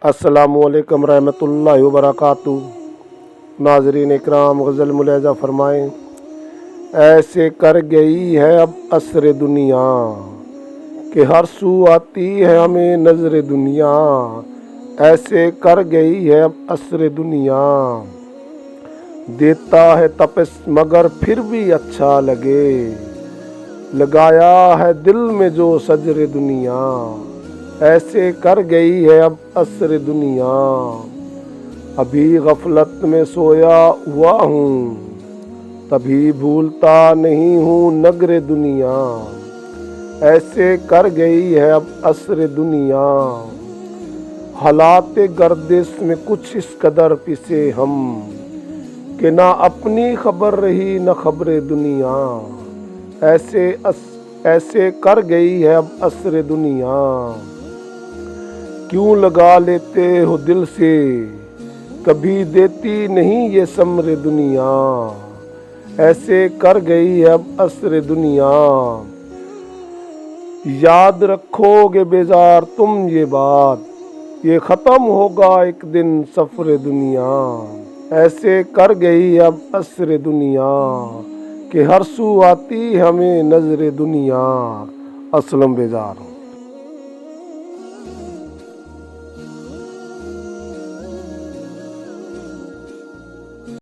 अस्सलामुअलैकुम रहमतुल्लाहि व बरकातुहू। नाज़रीन इकराम, गज़ल मुलाहिज़ा फरमाएँ। ऐसे कर गई है अब असर दुनिया कि हर सू आती है हमें नज़र दुनिया। ऐसे कर गई है अब असर दुनिया, देता है तपस मगर फिर भी अच्छा लगे, लगाया है दिल में जो सजर दुनिया। ऐसे कर गई है अब असर दुनिया, अभी गफलत में सोया हुआ हूँ, तभी भूलता नहीं हूँ नगर दुनिया। ऐसे कर गई है अब असर दुनिया, हालात गर्दिश में कुछ इस कदर पिसे हम कि ना अपनी खबर रही न खबर दुनिया। ऐसे कर गई है अब असर दुनिया, क्यों लगा लेते हो दिल से, कभी देती नहीं ये समर दुनिया। ऐसे कर गई है अब असर दुनिया, याद रखोगे बेजार तुम ये बात, ये ख़त्म होगा एक दिन सफ़र दुनिया। ऐसे कर गई अब असर दुनिया कि हर सू आती हमें नज़र दुनिया। असलम बेजार।